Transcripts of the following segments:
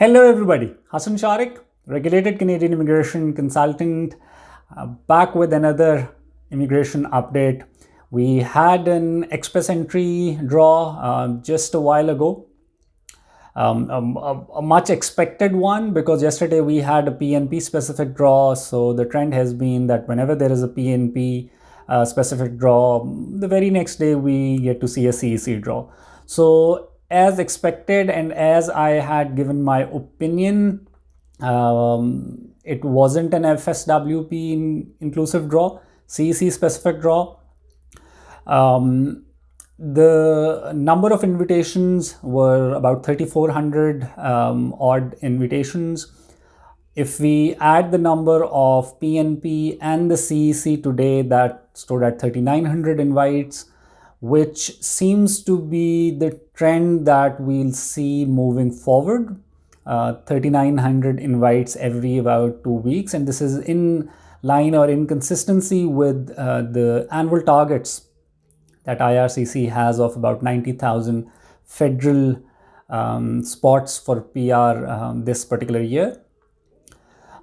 Hello, everybody. Hassan Shariq, regulated Canadian immigration consultant, back with another immigration update. We had an express entry draw just a while ago, a much expected one because yesterday we had a PNP specific draw. So the trend has been that whenever there is a PNP specific draw, the very next day we get to see a CEC draw. So as expected and as I had given my opinion, it wasn't an FSWP inclusive draw, CEC specific draw. The number of invitations were about 3,400 odd invitations. If we add the number of PNP and the CEC today, that stood at 3,900 invites, which seems to be the trend that we'll see moving forward. 3,900 invites every about 2 weeks, and this is in line or in consistency with the annual targets that IRCC has of about 90,000 federal spots for PR this particular year.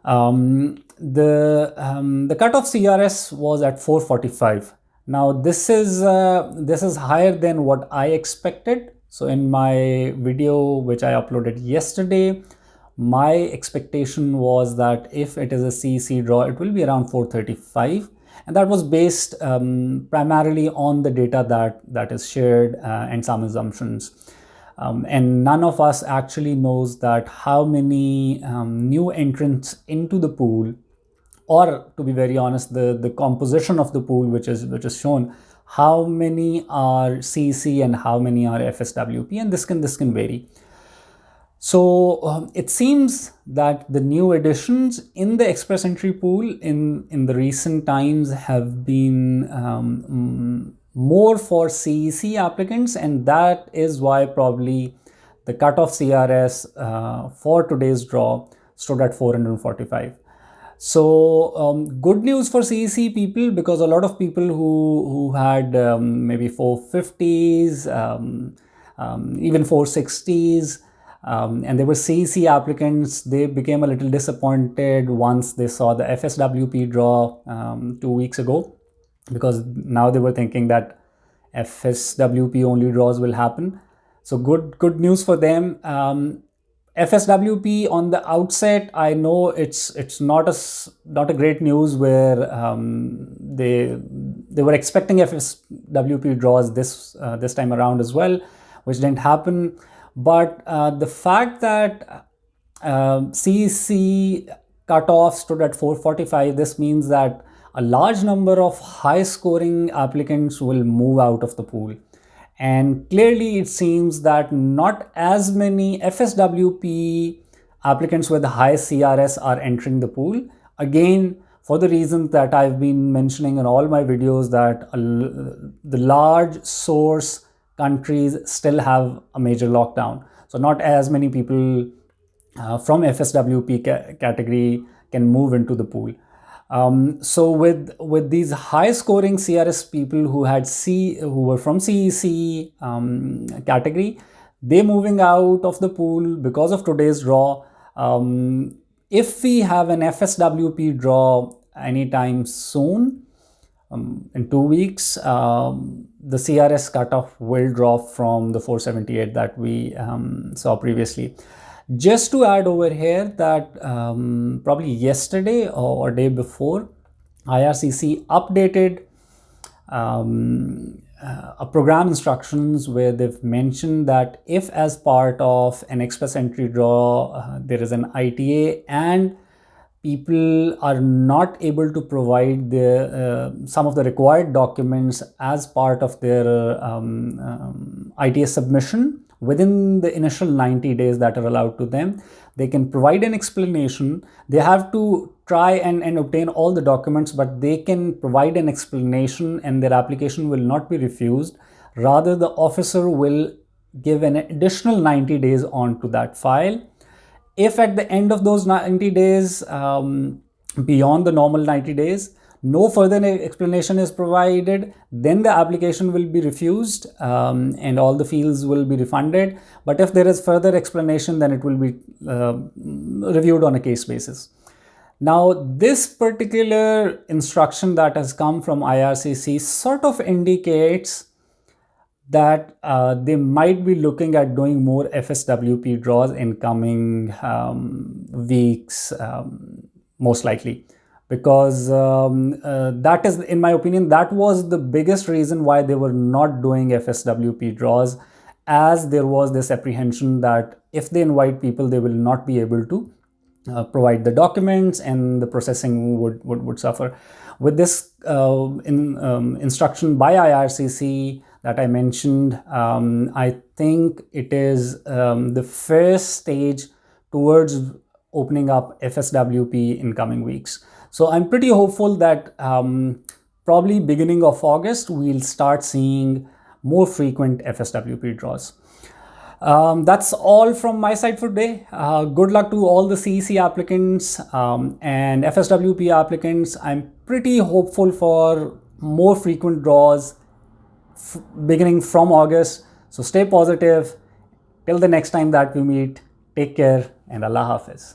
The cutoff CRS was at 445. Now this is higher than what I expected. So in my video which I uploaded yesterday, my expectation was that if it is a CEC draw, it will be around 435. And that was based primarily on the data that is shared and some assumptions. And none of us actually knows that how many new entrants into the pool, or to be very honest, the composition of the pool which is shown, how many are CEC and how many are FSWP, and this can vary. So it seems that the new additions in the express entry pool in the recent times have been more for CEC applicants, and that is why probably the cutoff CRS for today's draw stood at 445. So good news for CEC people, because a lot of people who had maybe 450s, even 460s, and they were CEC applicants, they became a little disappointed once they saw the FSWP draw 2 weeks ago, because now they were thinking that FSWP only draws will happen. So good news for them. FSWP on the outset, I know it's not a great news, where they were expecting FSWP draws this time around as well, which didn't happen. But the fact that CEC cutoff stood at 445, this means that a large number of high scoring applicants will move out of the pool. And clearly it seems that not as many FSWP applicants with high CRS are entering the pool. Again, for the reasons that I've been mentioning in all my videos, that the large source countries still have a major lockdown. So not as many people from FSWP category can move into the pool. So with these high scoring CRS people who were from CEC category, they moving out of the pool because of today's draw. If we have an FSWP draw anytime soon, in 2 weeks, the CRS cutoff will drop from the 478 that we saw previously. Just to add over here that probably yesterday or day before, IRCC updated a program instructions where they've mentioned that if as part of an express entry draw there is an ITA and people are not able to provide some of the required documents as part of their ITA submission within the initial 90 days that are allowed to them, they can provide an explanation. They have to try and obtain all the documents, but they can provide an explanation and their application will not be refused. Rather, the officer will give an additional 90 days onto that file. If at the end of those 90 days, beyond the normal 90 days, no further explanation is provided, then the application will be refused, and all the fields will be refunded. But if there is further explanation, then it will be reviewed on a case basis. Now, this particular instruction that has come from IRCC sort of indicates that they might be looking at doing more FSWP draws in coming weeks, most likely, because that is, in my opinion, that was the biggest reason why they were not doing FSWP draws, as there was this apprehension that if they invite people, they will not be able to provide the documents, and the processing would suffer. With this instruction by IRCC that I mentioned, I think it is the first stage towards opening up FSWP in coming weeks. So I'm pretty hopeful that probably beginning of August, we'll start seeing more frequent FSWP draws. That's all from my side for today. Good luck to all the CEC applicants and FSWP applicants. I'm pretty hopeful for more frequent draws beginning from August. So stay positive. Till the next time that we meet, take care and Allah Hafiz.